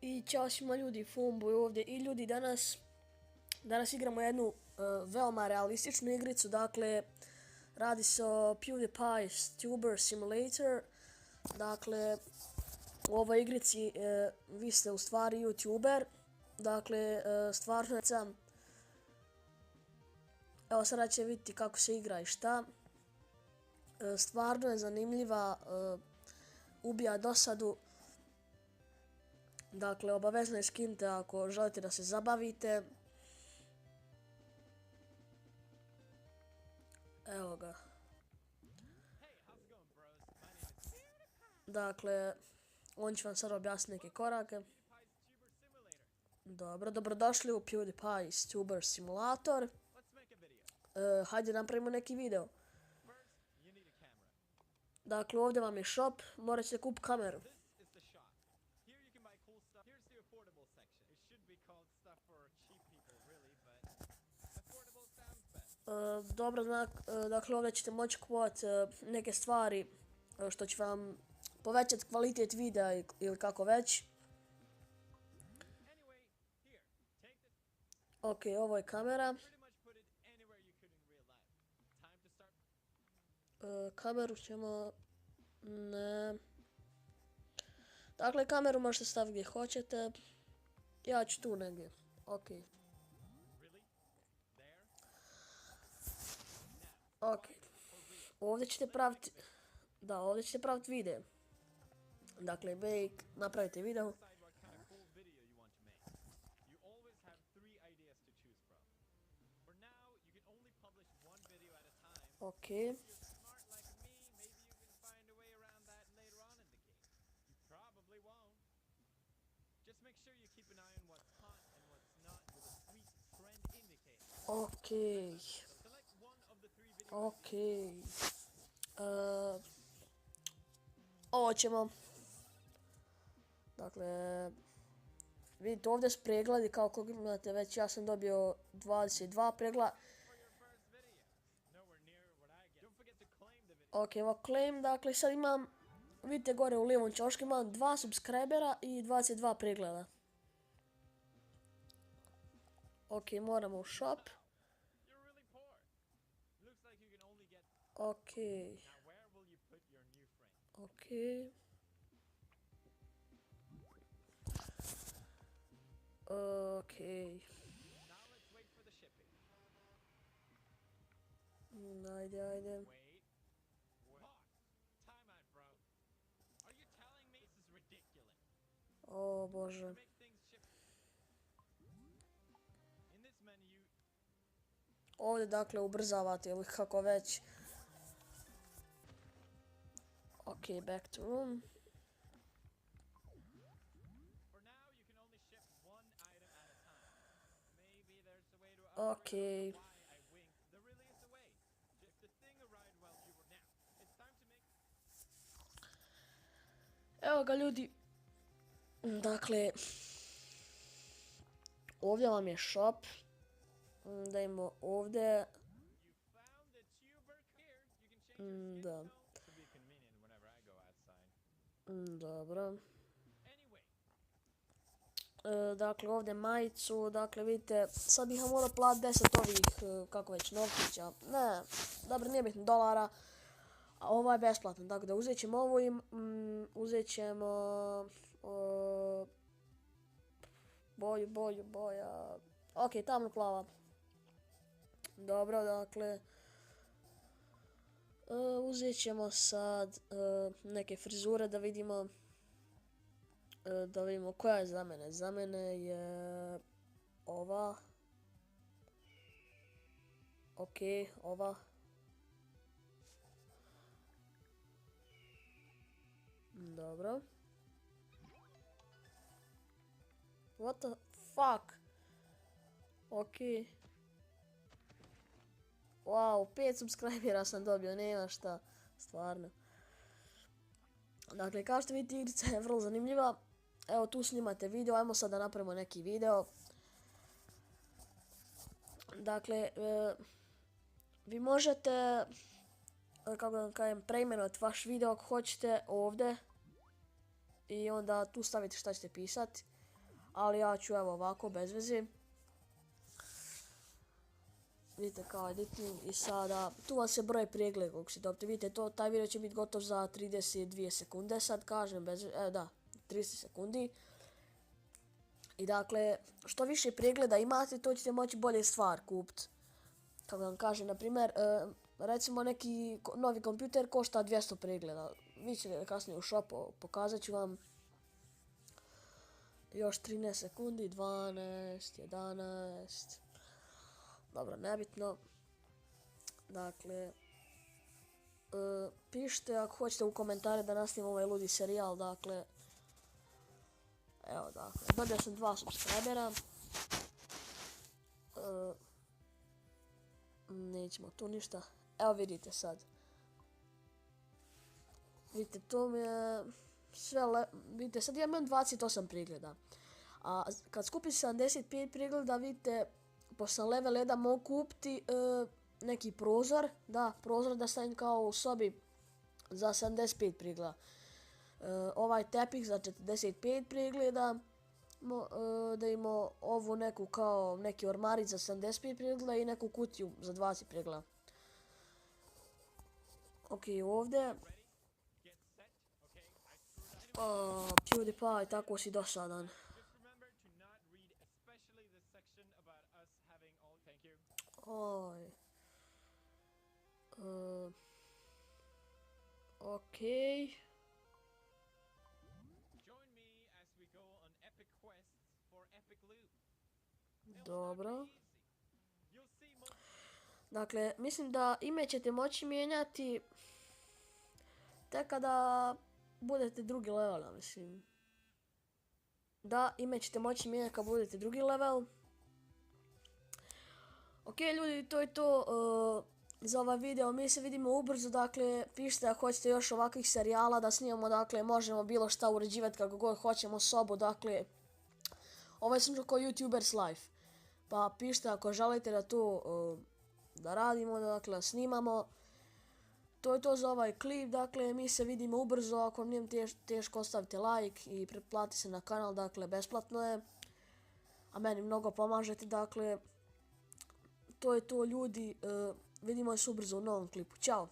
I ćao svima ljudi, Fumbo je ovdje i ljudi danas igramo jednu veoma realističnu igricu, dakle radi se o PewDiePie's Tuber Simulator. Dakle u ovoj igrici vi ste u stvari YouTuber, dakle stvarno sam. Evo sada će vidjeti kako se igra i šta. Stvarno je zanimljiva, ubija dosadu. Dakle, obavezno je skinite ako želite da se zabavite. Evo ga. Dakle, on će vam sad objasniti neke korake. Dobro, dobrodošli u PewDiePie's Tuber Simulator. Hajde napravimo neki video. Dakle, ovdje vam je shop, morat ćete kupiti kameru. Dobro, dakle ovdje ćete moći kupovati neke stvari što će vam povećati kvalitet videa ili kako već. Ok, ovo je kamera. Kameru ćemo... ne. Dakle, kameru možete staviti gdje hoćete. Ja ću tu negdje. Ok. Ok. Ovdje ćete praviti... da, ovdje ćete praviti video. Dakle, napravite video. Ok. Ok. Ok. Ovo ćemo... dakle... vidite ovdje su pregledi kao kog imate već, ja sam dobio 22 pregleda. Ok, evo claim, dakle sad imam... vidite gore u lijevom ćošku imam 2 subscribera i 22 pregleda. Ok, moramo u shop. Ok. Ok. Ok. Ajde, ajde. O bože. Ovdje dakle ubrzavate ili kako već. Ok, back to room. Ok. Evo ga ljudi. Dakle, ovdje vam je shop. Da imamo ovdje. Da. Dobro. Dakle, ovdje majicu, dakle vidite, sad bih vam morao platiti 10 ovih, kako već, novčića. Ne, dobro, nije bitno, dolara. A ovo je besplatno, tako da uzet ćemo ovo i uzet ćemo boja. Ok, tamno plava. Dobro, dakle, uzet ćemo sad neke frizure da vidimo. Koja je za mene. Za mene je ova. Ok, ova. Dobro. What the fuck? Ok. Wow, 5 subscribera sam dobio, nema šta. Stvarno. Dakle, kao što vidite, igrica je vrlo zanimljiva. Evo, tu snimate video, ajmo sad da napravimo neki video. Dakle, vi možete, kako da vam kažem, preimenovati vaš video ako hoćete ovdje. I onda tu stavite šta ćete pisati. ali ja ću evo ovako bez veze. Vidite kao editing i sada, tu vam se broj pregleda kako si dobite, vidite to, taj video će biti gotov za 32 sekunde, sad kažem, da, 30 sekundi. I dakle, što više pregleda imate, to ćete moći bolje stvar kupiti. Kako vam kažem, na primjer, recimo neki novi kompjuter košta 200 pregleda. Vi ćete kasnije u shopu, pokazat ću vam. Još 13 sekundi, 12, 11... Dobro, nebitno. Dakle, pišite ako hoćete u komentare da nastavim ovaj ludi serijal, dakle. Evo, dakle, dobio sam 2 subscribera. Nećemo tu ništa. Evo vidite sad. Vidite, to mi je sve vidite, sad imam 28 pregleda. A kad skupim 75 pregleda, vidite, pošto sam level 1 mogu kupiti neki prozor. Da, prozor da stavim kao u sobi za 75 pregleda. Ovaj tepih za 45 pregleda. Da imamo ovu neku kao neki ormarić za 75 pregleda i neku kutiju za 20 pregleda. Ok, ovdje. PewDiePie, tako si dosadan. Oj. Ok. Dobro. Dakle, mislim da ime ćete moći mijenjati tek kada budete drugi level, mislim. Da, ime ćete moći mijenjati kada budete drugi level. Ok, ljudi, to je to za ovaj video. Mi se vidimo ubrzo, dakle, pišite ako hoćete još ovakvih serijala da snimamo, dakle, možemo bilo šta uređivati kako god hoćemo sobu, dakle, ovo je samo kao YouTubers life. Pa pišite ako želite da to da radimo, dakle, snimamo. To je to za ovaj klip, dakle, mi se vidimo ubrzo, ako vam nije teško ostavite like i pretplati se na kanal, dakle, besplatno je. A meni mnogo pomažete, dakle, to je to ljudi, vidimo se ubrzo u novom klipu, ćao!